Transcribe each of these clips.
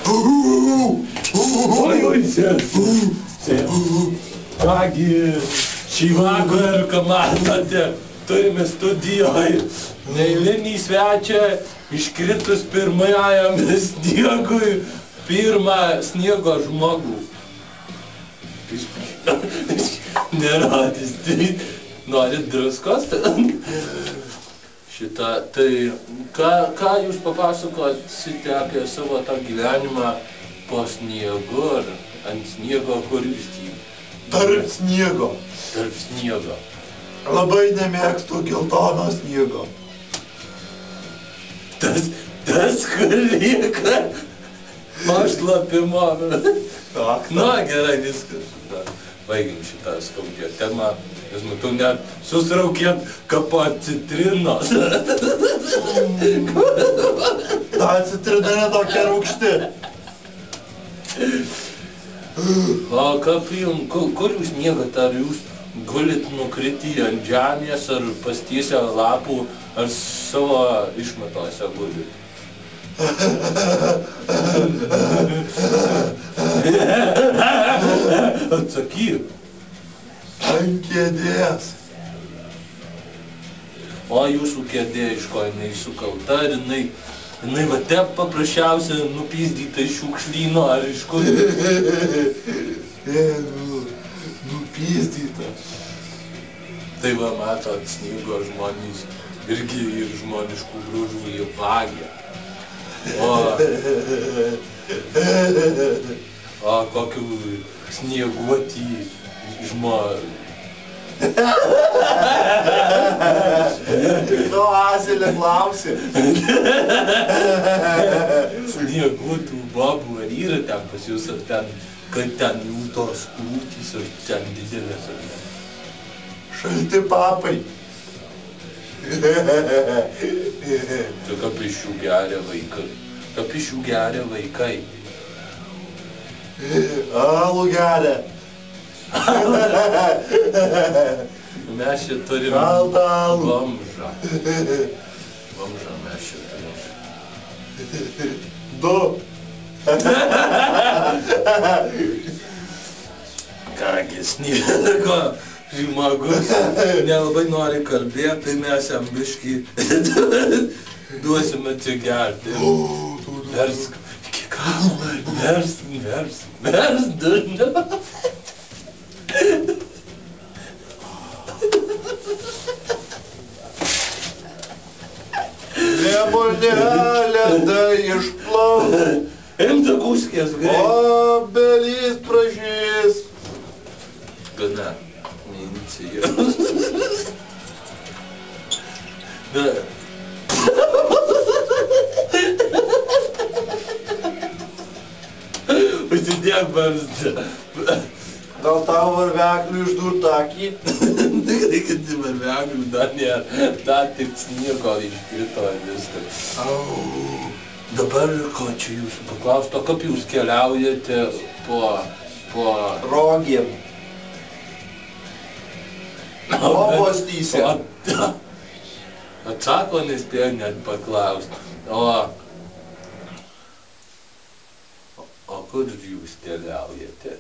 Oi, kągi, šį vakarą, ką matote, turime studijoje neeilinį svečią, iškritus pirmajam sniegui, pirmą sniego žmogų. Nerodys, tai norit druskos? Šitą, tai ką jūs papasakosite apie savo tą gyvenimą po sniegu ar ant sniego, kur jūs tyvi? Tarp sniego. Tarp sniego. Labai nemėgstu geltono sniego. Tas kur lieka pašlapimo. Na, gerai, viskas. Baigim šitą skaudžią temą. Jūs matau, net susraukėt kapą citrinos. Ta citrina netokia rūgšti. O kaip jums, kur jūs miegat, ar jūs gulit nukritį ant žemės, ar pastiesę lapų, ar savo išmatose gulit? Atsakyk. Ant kėdės. O jūsų kėdė, iš ko jinai sukalta, ar jinai va te paprasčiausia nupizdyta iš šiukšlyno, ar iš kur? Nupizdyta. Tai va, matot, sniego žmonės irgi ir žmoniškų bruožų jie vagia. O kokių snieguotį žmonų. Nu, asilė klausi. Snieguotų babų ar yra ten pas jūs, ar ten, kad ten jų tos krūtys, ar ten didelės, ar ne? Šalti papai. Tai kaip iš jų geria vaikai. Kaip iš jų geria vaikai. Alų geria. Mes čia turim vamžą. Vamžą mes čia turim. Du. Kągi, sniego žmogus nelabai nori kalbėti, tai mes jam biškį duosime atsigerti. Versk, iki galo, versk, durniu. Nemonelė tai išplaus. Imta kuskės, greit. Obelys pražys. Gana, neinicijau. Pasidėk barzdą. Gal tau varveklių išdurt akį? Tikrai, kad varveklių dar nėra. Dar tik sniego iškrito viskas. Dabar ko čia jūsų paklausti, o kaip jūs keliaujate po Rogėm. Obostysė. Atsako, nespėjo net paklausti. O kur jūs keliaujate?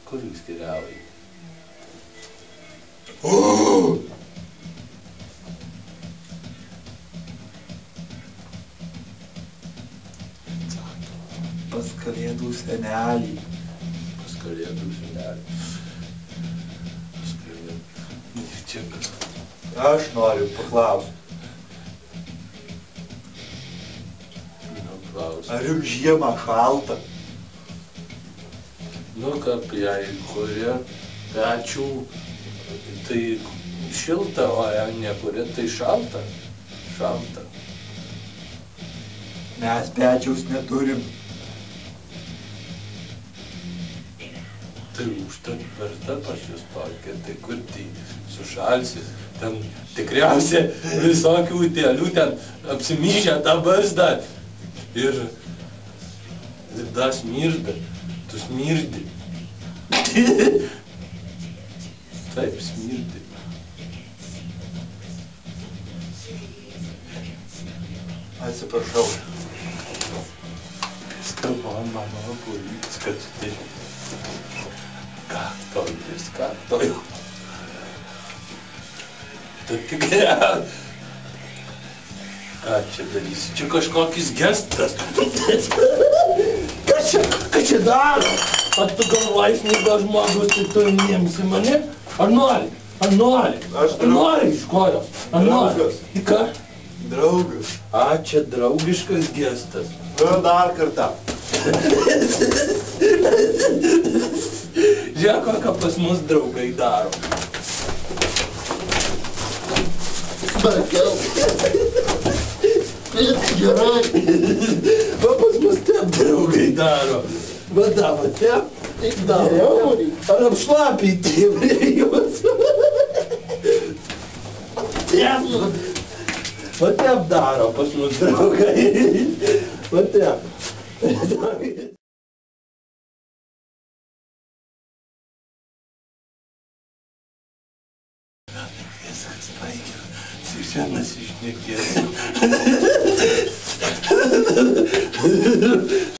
Kur jūs keliaujate? Pas kalėdų senelį. Pas kalėdų senelį. Pas kalėdų. Čia kas. Aš noriu paklausti. Ar jums žiemą šalta? Nu, kaip jai kuria pečių, tai šilta, o jei nekuria, tai šalta. Šalta. Mes pečiaus neturim. Tai užtat verta pas jūs tokia, tai kur tai sušalsis, ten tikriausiai visokių utėlių ten apsimyžę tą barzdą ir dar smirda, tu smirdi. Taip, smirdi. Atsiprašau. mano policijos, kad tai... Kaktojus. Tu tikriausiai. Ką čia darysi? Čia kažkokis gestas. Ką čia daro? Ar tu galvoji, snyga žmogus, tai tu neimsi mane? Ar nori? Ar nori? Aš Ar nori iš kojos? Ar nori? Draugas. Į ką? Draugas. A, čia draugiškas gestas. Nu, dar kartą. Žiūrėk, ką pas mus draugai daro. Smarkiau. Gerai. Va pas mus taip draugai daro. Va da, va taip. Taip daro. Ar apšlapinti juos? Taip. Va taip daro pas mus draugai. Va taip. Viskas baigia. Šiandien išnekės.